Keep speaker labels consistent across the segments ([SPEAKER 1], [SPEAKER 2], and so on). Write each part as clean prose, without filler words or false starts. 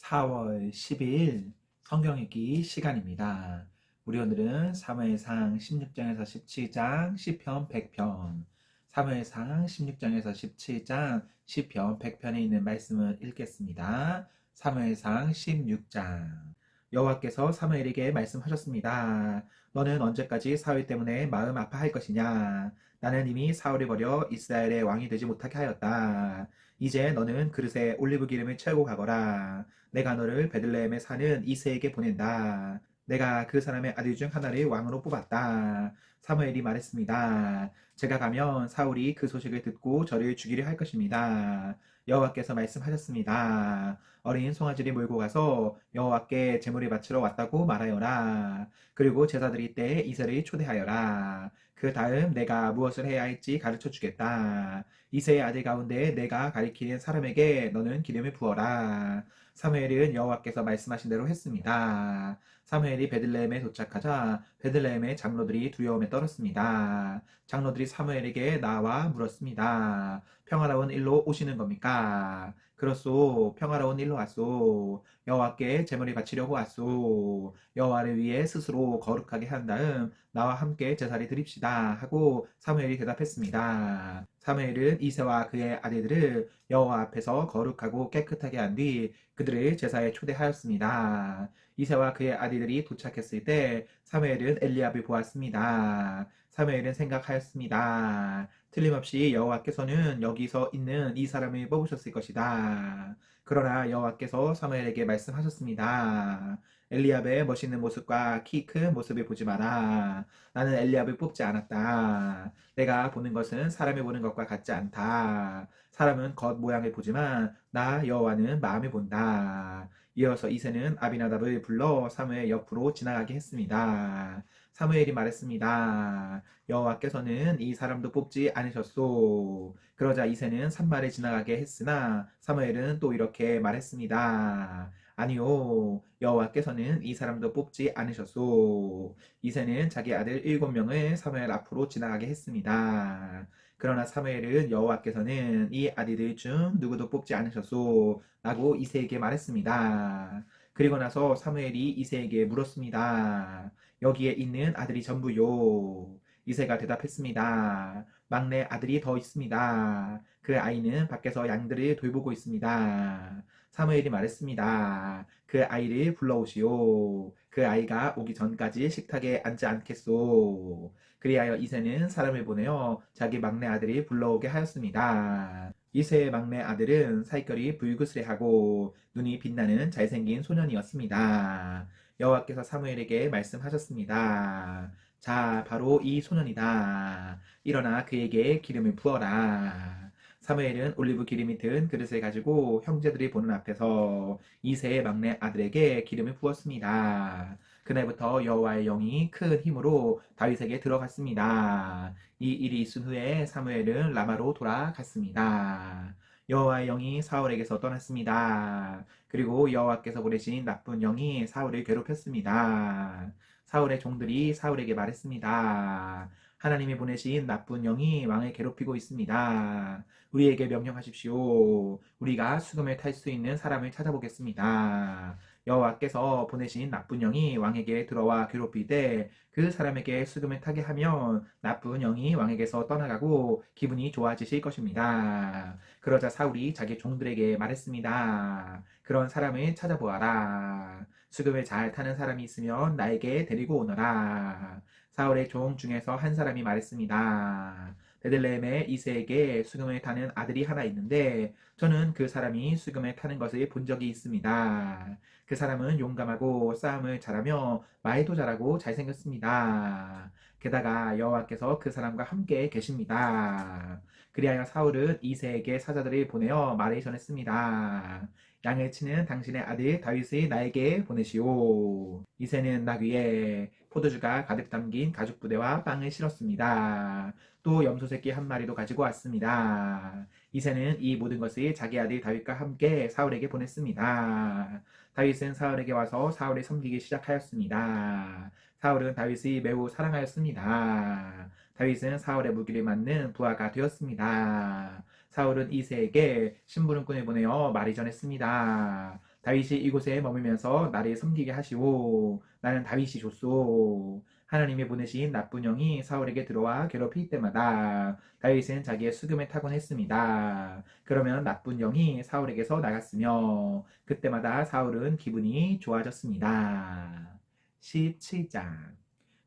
[SPEAKER 1] 4월 12일 성경 읽기 시간입니다. 우리 오늘은 사무엘상 16장에서 17장 시편 100편, 사무엘상 16장에서 17장 시편 100편에 있는 말씀을 읽겠습니다. 사무엘상 16장. 여호와께서 사무엘에게 말씀하셨습니다. 너는 언제까지 사울 때문에 마음 아파할 것이냐? 나는 이미 사울을 버려 이스라엘의 왕이 되지 못하게 하였다. 이제 너는 그릇에 올리브 기름을 채우고 가거라. 내가 너를 베들레헴에 사는 이새에게 보낸다. 내가 그 사람의 아들 중 하나를 왕으로 뽑았다. 사무엘이 말했습니다. 제가 가면 사울이 그 소식을 듣고 저를 죽이려 할 것입니다. 여호와께서 말씀하셨습니다. 어린 송아지를 몰고 가서 여호와께 제물을 바치러 왔다고 말하여라. 그리고 제사드릴 때 이새를 초대하여라. 그 다음 내가 무엇을 해야 할지 가르쳐 주겠다. 이새의 아들 가운데 내가 가리키는 사람에게 너는 기름을 부어라. 사무엘은 여호와께서 말씀하신 대로 했습니다. 사무엘이 베들레헴에 도착하자 베들레헴의 장로들이 두려움에 떨었습니다. 장로들이 사무엘에게 나와 물었습니다. 평화로운 일로 오시는 겁니까? 그렇소. 평화로운 일로 왔소. 여호와께 제물을 바치려고 왔소. 여호와를 위해 스스로 거룩하게 한 다음 나와 함께 제사를 드립시다 하고 사무엘이 대답했습니다. 사무엘은 이새와 그의 아들들을 여호와 앞에서 거룩하고 깨끗하게 한 뒤 그들을 제사에 초대하였습니다. 이새와 그의 아들들이 도착했을 때 사무엘은 엘리압을 보았습니다. 사무엘은 생각하였습니다. 틀림없이 여호와께서는 여기서 있는 이 사람을 뽑으셨을 것이다. 그러나 여호와께서 사무엘에게 말씀하셨습니다. 엘리압의 멋있는 모습과 키 큰 모습을 보지 마라. 나는 엘리압을 뽑지 않았다. 내가 보는 것은 사람이 보는 것과 같지 않다. 사람은 겉 모양을 보지만 나 여호와는 마음을 본다. 이어서 이새는 아비나답을 불러 사무엘 옆으로 지나가게 했습니다. 사무엘이 말했습니다. 여호와께서는 이 사람도 뽑지 않으셨소. 그러자 이새는 산말을 지나가게 했으나 사무엘은 또 이렇게 말했습니다. 아니요, 여호와께서는 이 사람도 뽑지 않으셨소. 이새는 자기 아들 7명을 사무엘 앞으로 지나가게 했습니다. 그러나 사무엘은 여호와께서는 이 아들들 중 누구도 뽑지 않으셨소 라고 이새에게 말했습니다. 그리고 나서 사무엘이 이새에게 물었습니다. 여기에 있는 아들이 전부요. 이새가 대답했습니다. 막내 아들이 더 있습니다. 그 아이는 밖에서 양들을 돌보고 있습니다. 사무엘이 말했습니다. 그 아이를 불러오시오. 그 아이가 오기 전까지 식탁에 앉지 않겠소. 그리하여 이새는 사람을 보내어 자기 막내 아들이 불러오게 하였습니다. 이새의 막내 아들은 살결이 붉으스레하고 눈이 빛나는 잘생긴 소년이었습니다. 여호와께서 사무엘에게 말씀하셨습니다. 자, 바로 이 소년이다. 일어나 그에게 기름을 부어라. 사무엘은 올리브 기름이 든 그릇을 가지고 형제들이 보는 앞에서 이새의 막내 아들에게 기름을 부었습니다. 그날부터 여호와의 영이 큰 힘으로 다윗에게 들어갔습니다. 이 일이 있은 후에 사무엘은 라마로 돌아갔습니다. 여호와의 영이 사울에게서 떠났습니다. 그리고 여호와께서 보내신 나쁜 영이 사울을 괴롭혔습니다. 사울의 종들이 사울에게 말했습니다. 하나님이 보내신 나쁜 영이 왕을 괴롭히고 있습니다. 우리에게 명령하십시오. 우리가 수금을 탈 수 있는 사람을 찾아보겠습니다. 여호와께서 보내신 나쁜 영이 왕에게 들어와 괴롭히되 그 사람에게 수금을 타게 하면 나쁜 영이 왕에게서 떠나가고 기분이 좋아지실 것입니다. 그러자 사울이 자기 종들에게 말했습니다. 그런 사람을 찾아보아라. 수금을 잘 타는 사람이 있으면 나에게 데리고 오너라. 사울의 종 중에서 한 사람이 말했습니다. 베들레헴의 이새에게 수금을 타는 아들이 하나 있는데 저는 그 사람이 수금을 타는 것을 본 적이 있습니다. 그 사람은 용감하고 싸움을 잘하며 말도 잘하고 잘생겼습니다. 게다가 여호와께서 그 사람과 함께 계십니다. 그리하여 사울은 이새에게 사자들을 보내어 말을 전했습니다. 양을 치는 당신의 아들 다윗을 나에게 보내시오. 이새는 나귀에 포도주가 가득 담긴 가죽 부대와 빵을 실었습니다. 또 염소 새끼 한 마리도 가지고 왔습니다. 이새는 이 모든 것을 자기 아들 다윗과 함께 사울에게 보냈습니다. 다윗은 사울에게 와서 사울을 섬기기 시작하였습니다. 사울은 다윗이 매우 사랑하였습니다. 다윗은 사울의 무기를 맞는 부하가 되었습니다. 사울은 이새에게 심부름꾼을 보내어 말을 전했습니다. 다윗이 이곳에 머물면서 나를 섬기게 하시오. 나는 다윗이 줬소. 하나님이 보내신 나쁜 영이 사울에게 들어와 괴롭힐 때마다 다윗은 자기의 수금에 타곤 했습니다. 그러면 나쁜 영이 사울에게서 나갔으며 그때마다 사울은 기분이 좋아졌습니다. 17장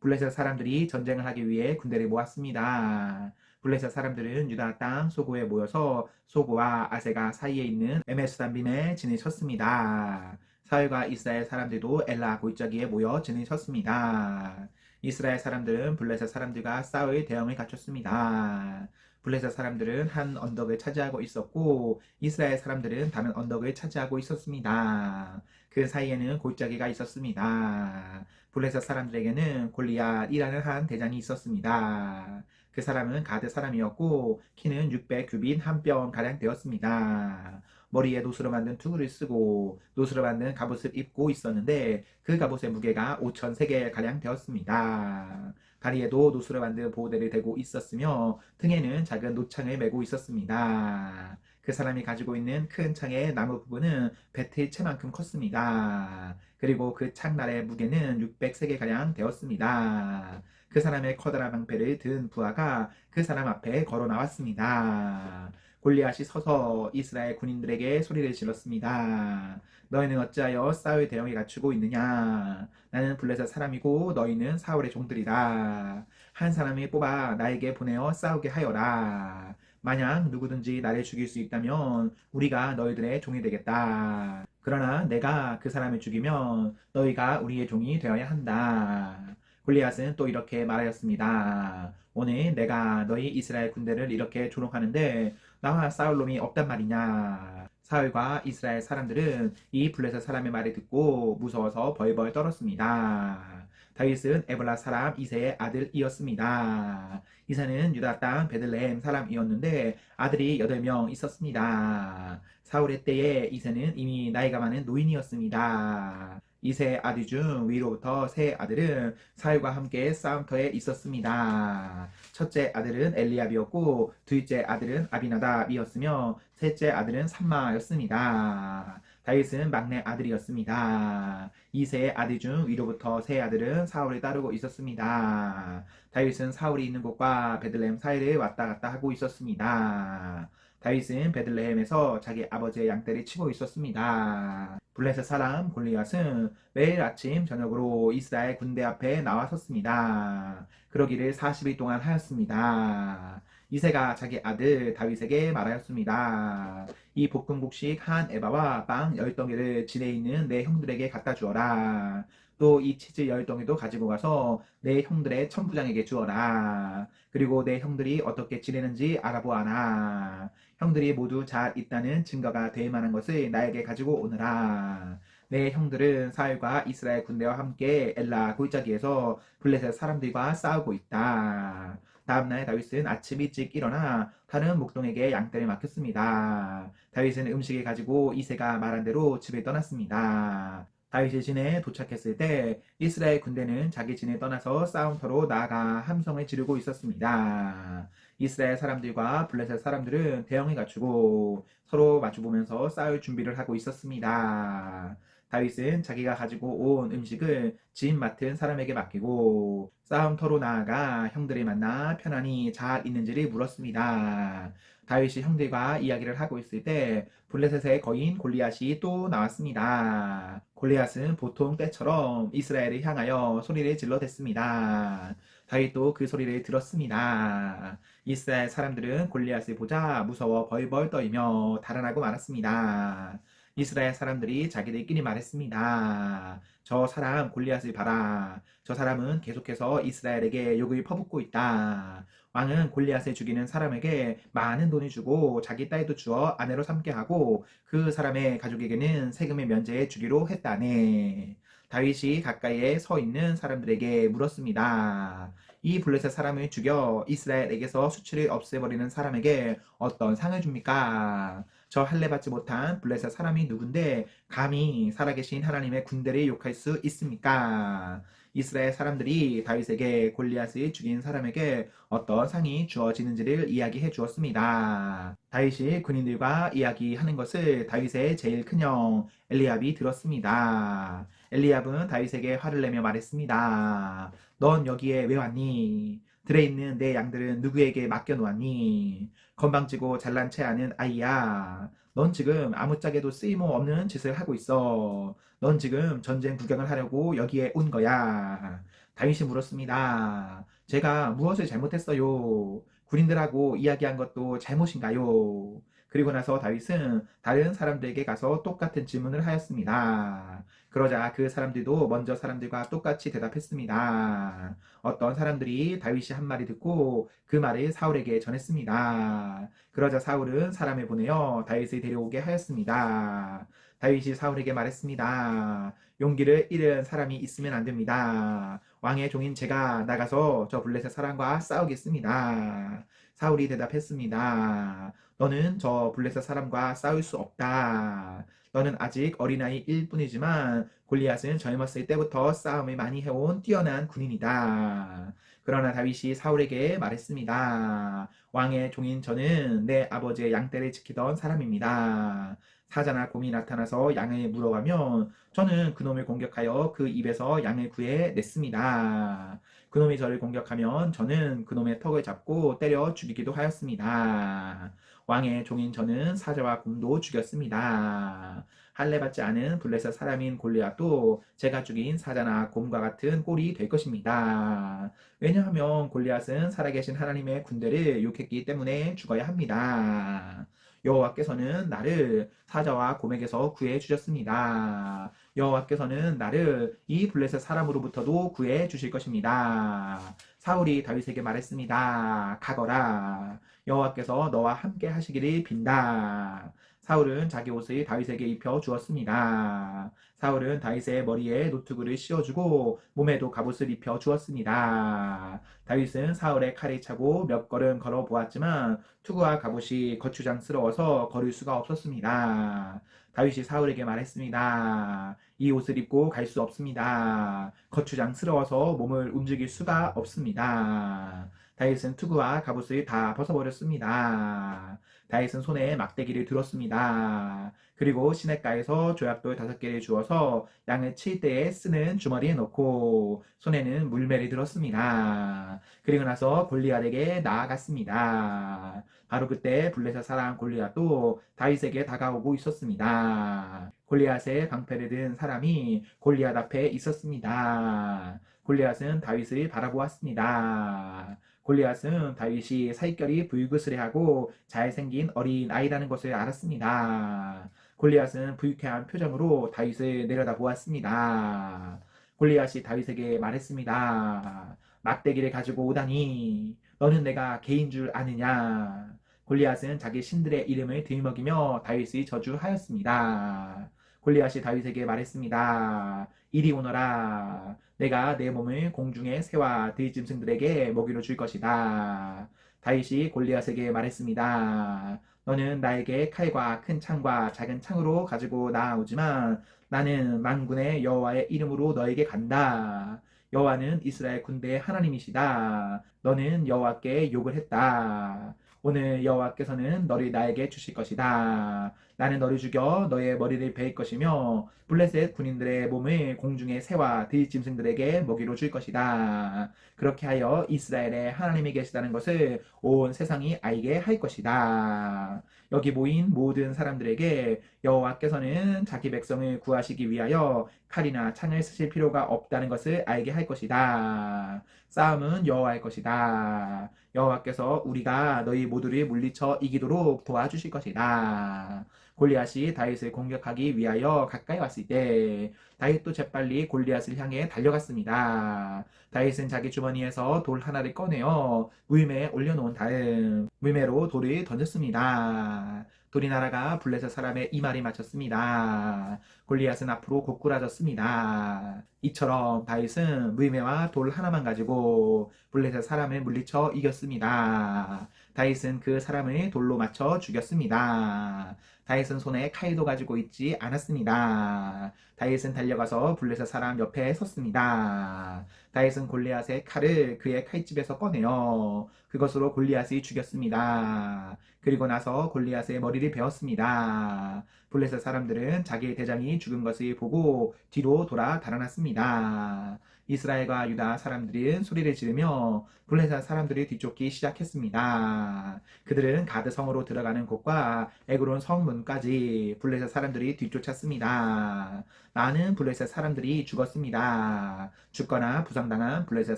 [SPEAKER 1] 블레셋 사람들이 전쟁을 하기 위해 군대를 모았습니다. 블레셋 사람들은 유다 땅 소고에 모여서 소고와 아세가 사이에 있는 에메스담빔에 진을 쳤습니다. 사울과 이스라엘 사람들도 엘라 골짜기에 모여 진을 쳤습니다. 이스라엘 사람들은 블레셋 사람들과 싸울 대형을 갖췄습니다. 블레셋 사람들은 한 언덕을 차지하고 있었고 이스라엘 사람들은 다른 언덕을 차지하고 있었습니다. 그 사이에는 골짜기가 있었습니다. 블레셋 사람들에게는 골리앗이라는 한 대장이 있었습니다. 그 사람은 가드 사람이었고 키는 600규빗 한 뼘 가량 되었습니다. 머리에 노스로 만든 투구를 쓰고 노스로 만든 갑옷을 입고 있었는데 그 갑옷의 무게가 5,000세겔 가량 되었습니다. 다리에도 노스로 만든 보호대를 대고 있었으며 등에는 작은 노창을 메고 있었습니다. 그 사람이 가지고 있는 큰 창의 나무 부분은 배틀 채만큼 컸습니다. 그리고 그 창날의 무게는 600세겔가량 되었습니다. 그 사람의 커다란 방패를 든 부하가 그 사람 앞에 걸어 나왔습니다. 골리앗이 서서 이스라엘 군인들에게 소리를 질렀습니다. 너희는 어찌하여 싸울 대형을 갖추고 있느냐? 나는 블레셋 사람이고 너희는 사울의 종들이라. 한 사람이 뽑아 나에게 보내어 싸우게 하여라. 만약 누구든지 나를 죽일 수 있다면 우리가 너희들의 종이 되겠다. 그러나 내가 그 사람을 죽이면 너희가 우리의 종이 되어야 한다. 골리앗은 또 이렇게 말하였습니다. 오늘 내가 너희 이스라엘 군대를 이렇게 조롱하는데 나와 싸울 놈이 없단 말이냐. 사울과 이스라엘 사람들은 이 블레셋 사람의 말을 듣고 무서워서 벌벌 떨었습니다. 다윗은 에볼라 사람 이새의 아들이었습니다. 이새는 유다 땅 베들레헴 사람이었는데 아들이 8명 있었습니다. 사울의 때에 이새는 이미 나이가 많은 노인이었습니다. 이세 아들 중 위로부터 세 아들은 사울과 함께 싸움터에 있었습니다. 첫째 아들은 엘리압이었고 둘째 아들은 아비나답이었으며 셋째 아들은 삼마였습니다. 다윗은 막내 아들이었습니다. 이세의 아들 중 위로부터 세 아들은 사울을 따르고 있었습니다. 다윗은 사울이 있는 곳과 베들레헴 사이를 왔다 갔다 하고 있었습니다. 다윗은 베들레헴에서 자기 아버지의 양떼를 치고 있었습니다. 블레셋 사람 골리앗은 매일 아침 저녁으로 이스라엘 군대 앞에 나와섰습니다. 그러기를 40일 동안 하였습니다. 이새가 자기 아들 다윗에게 말하였습니다. 이 볶음국식 한 에바와 빵 10덩이를 진에 있는 내 형들에게 갖다 주어라. 또 이 치즈 10덩이도 가지고 가서 내 형들의 천부장에게 주어라. 그리고 내 형들이 어떻게 지내는지 알아보아라. 형들이 모두 잘 있다는 증거가 될 만한 것을 나에게 가지고 오너라. 내 형들은 사울과 이스라엘 군대와 함께 엘라 골짜기에서 블레셋 사람들과 싸우고 있다. 다음날 다윗은 아침 일찍 일어나 다른 목동에게 양떼를 맡겼습니다. 다윗은 음식을 가지고 이새가 말한 대로 집을 떠났습니다. 다윗이 진에 도착했을 때 이스라엘 군대는 자기 진에 떠나서 싸움터로 나아가 함성을 지르고 있었습니다. 이스라엘 사람들과 블레셋 사람들은 대형을 갖추고 서로 마주보면서 싸울 준비를 하고 있었습니다. 다윗은 자기가 가지고 온 음식을 진 맡은 사람에게 맡기고 싸움터로 나아가 형들을 만나 편안히 잘 있는지를 물었습니다. 다윗이 형들과 이야기를 하고 있을 때 블레셋의 거인 골리앗이 또 나왔습니다. 골리앗은 보통 때처럼 이스라엘을 향하여 소리를 질러댔습니다. 다윗도 그 소리를 들었습니다. 이스라엘 사람들은 골리앗을 보자 무서워 벌벌 떨며 달아나고 말았습니다. 이스라엘 사람들이 자기들끼리 말했습니다. 저 사람 골리앗을 봐라. 저 사람은 계속해서 이스라엘에게 욕을 퍼붓고 있다. 왕은 골리앗을 죽이는 사람에게 많은 돈을 주고 자기 딸도 주어 아내로 삼게 하고 그 사람의 가족에게는 세금을 면제해 주기로 했다네. 다윗이 가까이에 서 있는 사람들에게 물었습니다. 이 블레셋 사람을 죽여 이스라엘에게서 수치를 없애버리는 사람에게 어떤 상을 줍니까? 저 할례 받지 못한 블레셋 사람이 누군데 감히 살아계신 하나님의 군대를 욕할 수 있습니까? 이스라엘 사람들이 다윗에게 골리앗을 죽인 사람에게 어떤 상이 주어지는지를 이야기해 주었습니다. 다윗이 군인들과 이야기하는 것을 다윗의 제일 큰형 엘리압이 들었습니다. 엘리압은 다윗에게 화를 내며 말했습니다. 넌 여기에 왜 왔니? 들에 있는 내 양들은 누구에게 맡겨놓았니? 건방지고 잘난 체 하는 아이야. 넌 지금 아무짝에도 쓰임없는 없는 짓을 하고 있어. 넌 지금 전쟁 구경을 하려고 여기에 온 거야. 다윗이 물었습니다. 제가 무엇을 잘못했어요? 군인들하고 이야기한 것도 잘못인가요? 그리고 나서 다윗은 다른 사람들에게 가서 똑같은 질문을 하였습니다. 그러자 그 사람들도 먼저 사람들과 똑같이 대답했습니다. 어떤 사람들이 다윗이 한 말이 듣고 그 말을 사울에게 전했습니다. 그러자 사울은 사람을 보내어 다윗을 데려오게 하였습니다. 다윗이 사울에게 말했습니다. 용기를 잃은 사람이 있으면 안 됩니다. 왕의 종인 제가 나가서 저 블레셋 사람과 싸우겠습니다. 사울이 대답했습니다. 너는 저 블레셋 사람과 싸울 수 없다. 너는 아직 어린아이일 뿐이지만 골리앗은 젊었을 때부터 싸움을 많이 해온 뛰어난 군인이다. 그러나 다윗이 사울에게 말했습니다. 왕의 종인 저는 내 아버지의 양떼를 지키던 사람입니다. 사자나 곰이 나타나서 양을 물어가면 저는 그놈을 공격하여 그 입에서 양을 구해냈습니다. 그놈이 저를 공격하면 저는 그놈의 턱을 잡고 때려 죽이기도 하였습니다. 왕의 종인 저는 사자와 곰도 죽였습니다. 할례 받지 않은 블레셋 사람인 골리앗도 제가 죽인 사자나 곰과 같은 꼴이 될 것입니다. 왜냐하면 골리앗은 살아계신 하나님의 군대를 욕했기 때문에 죽어야 합니다. 여호와께서는 나를 사자와 곰에게서 구해 주셨습니다. 여호와께서는 나를 이 블레셋 사람으로부터도 구해 주실 것입니다. 사울이 다윗에게 말했습니다. 가거라. 여호와께서 너와 함께 하시기를 빈다. 사울은 자기 옷을 다윗에게 입혀 주었습니다. 사울은 다윗의 머리에 노트구를 씌워주고 몸에도 갑옷을 입혀 주었습니다. 다윗은 사울의 칼을 차고 몇 걸음 걸어 보았지만 투구와 갑옷이 거추장스러워서 걸을 수가 없었습니다. 다윗이 사울에게 말했습니다. 이 옷을 입고 갈 수 없습니다. 거추장스러워서 몸을 움직일 수가 없습니다. 다윗은 투구와 갑옷을 다 벗어버렸습니다. 다윗은 손에 막대기를 들었습니다. 그리고 시냇가에서 조약돌 5개를 주어서 양을 칠 때에 쓰는 주머니에 넣고 손에는 물매를 들었습니다. 그리고 나서 골리앗에게 나아갔습니다. 바로 그때 블레셋 사람 골리앗도 다윗에게 다가오고 있었습니다. 골리앗의 방패를 든 사람이 골리앗 앞에 있었습니다. 골리앗은 다윗을 바라보았습니다. 골리앗은 다윗이 살결이 불그스레하고 잘생긴 어린 아이라는 것을 알았습니다. 골리앗은 불쾌한 표정으로 다윗을 내려다보았습니다. 골리앗이 다윗에게 말했습니다. 막대기를 가지고 오다니 너는 내가 개인 줄 아느냐? 골리앗은 자기 신들의 이름을 들먹이며 다윗을 저주하였습니다. 골리앗이 다윗에게 말했습니다. 이리 오너라. 내가 내 몸을 공중의 새와 들짐승들에게 먹이로 줄 것이다. 다윗이 골리앗에게 말했습니다. 너는 나에게 칼과 큰 창과 작은 창으로 가지고 나아오지만 나는 만군의 여호와의 이름으로 너에게 간다. 여호와는 이스라엘 군대의 하나님이시다. 너는 여호와께 욕을 했다. 오늘 여호와께서는 너를 나에게 주실 것이다. 나는 너를 죽여 너의 머리를 베일 것이며 블레셋 군인들의 몸을 공중의 새와 들짐승들에게 먹이로 줄 것이다. 그렇게 하여 이스라엘의 하나님이 계시다는 것을 온 세상이 알게 할 것이다. 여기 모인 모든 사람들에게 여호와께서는 자기 백성을 구하시기 위하여 칼이나 창을 쓰실 필요가 없다는 것을 알게 할 것이다. 싸움은 여호와의 것이다. 여호와께서 우리가 너희 모두를 물리쳐 이기도록 도와주실 것이다. 골리앗이 다윗을 공격하기 위하여 가까이 왔을 때 다윗도 재빨리 골리앗을 향해 달려갔습니다. 다윗은 자기 주머니에서 돌 하나를 꺼내어 물매에 올려놓은 다음 물매로 돌을 던졌습니다. 돌이 날아가 블레셋 사람의 이마를 맞췄습니다. 골리앗은 앞으로 고꾸라졌습니다. 이처럼 다윗은 물매와 돌 하나만 가지고 블레셋 사람을 물리쳐 이겼습니다. 다윗은 그 사람을 돌로 맞춰 죽였습니다. 다윗은 손에 칼도 가지고 있지 않았습니다. 다윗은 달려가서 블레셋 사람 옆에 섰습니다. 다윗은 골리앗의 칼을 그의 칼집에서 꺼내어 그것으로 골리앗을 죽였습니다. 그리고 나서 골리앗의 머리를 베었습니다. 블레셋 사람들은 자기의 대장이 죽은 것을 보고 뒤로 돌아 달아났습니다. 이스라엘과 유다 사람들은 소리를 지르며 블레셋 사람들을 뒤쫓기 시작했습니다. 그들은 가드 성으로 들어가는 곳과 에그론 성문까지 블레셋 사람들이 뒤쫓았습니다. 많은 블레셋 사람들이 죽었습니다. 죽거나 부상당한 블레셋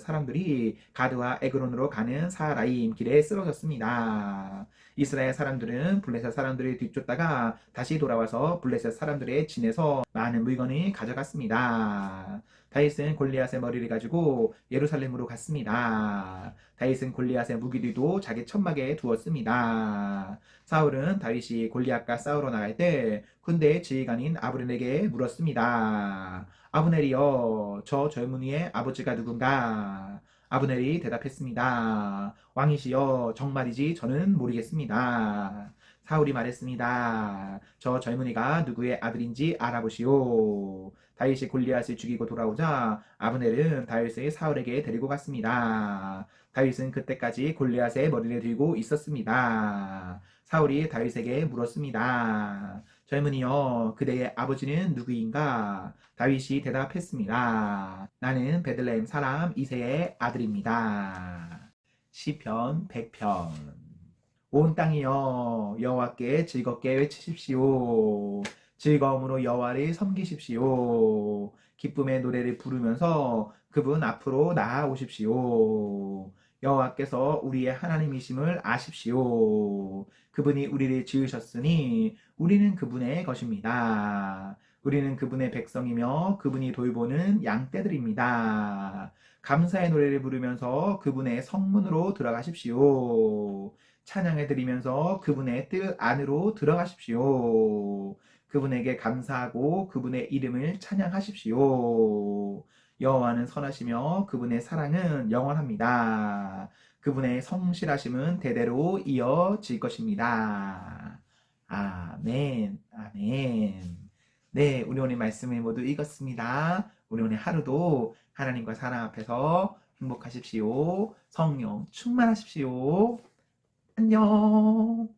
[SPEAKER 1] 사람들이 가드와 에그론으로 가는 사라임 길에 쓰러졌습니다. 이스라엘 사람들은 블레셋 사람들을 뒤쫓다가 다시 돌아와서 블레셋 사람들의 진에서 많은 물건을 가져갔습니다. 다윗은 골리앗의 머리를 가지고 예루살렘으로 갔습니다. 다윗은 골리앗의 무기들도 자기 천막에 두었습니다. 사울은 다윗이 골리앗과 싸우러 나갈 때 군대의 지휘관인 아브넬에게 물었습니다. 아브넬이여, 저 젊은이의 아버지가 누군가? 아브넬이 대답했습니다. 왕이시여, 정말이지 저는 모르겠습니다. 사울이 말했습니다. 저 젊은이가 누구의 아들인지 알아보시오. 다윗이 골리앗을 죽이고 돌아오자 아브넬은 다윗을 사울에게 데리고 갔습니다. 다윗은 그때까지 골리앗의 머리를 들고 있었습니다. 사울이 다윗에게 물었습니다. 젊은이여, 그대의 아버지는 누구인가? 다윗이 대답했습니다. 나는 베들레헴 사람 이새의 아들입니다. 시편 100편. 온 땅이여, 여호와께 즐겁게 외치십시오. 즐거움으로 여호와를 섬기십시오. 기쁨의 노래를 부르면서 그분 앞으로 나아오십시오. 여호와께서 우리의 하나님이심을 아십시오. 그분이 우리를 지으셨으니 우리는 그분의 것입니다. 우리는 그분의 백성이며 그분이 돌보는 양떼들입니다. 감사의 노래를 부르면서 그분의 성문으로 들어가십시오. 찬양해 드리면서 그분의 뜰 안으로 들어가십시오. 그분에게 감사하고 그분의 이름을 찬양하십시오. 여호와는 선하시며 그분의 사랑은 영원합니다. 그분의 성실하심은 대대로 이어질 것입니다. 아멘, 아멘. 네, 우리 오늘 말씀을 모두 읽었습니다. 우리 오늘 하루도 하나님과 사랑 앞에서 행복하십시오. 성령 충만하십시오. 안녕.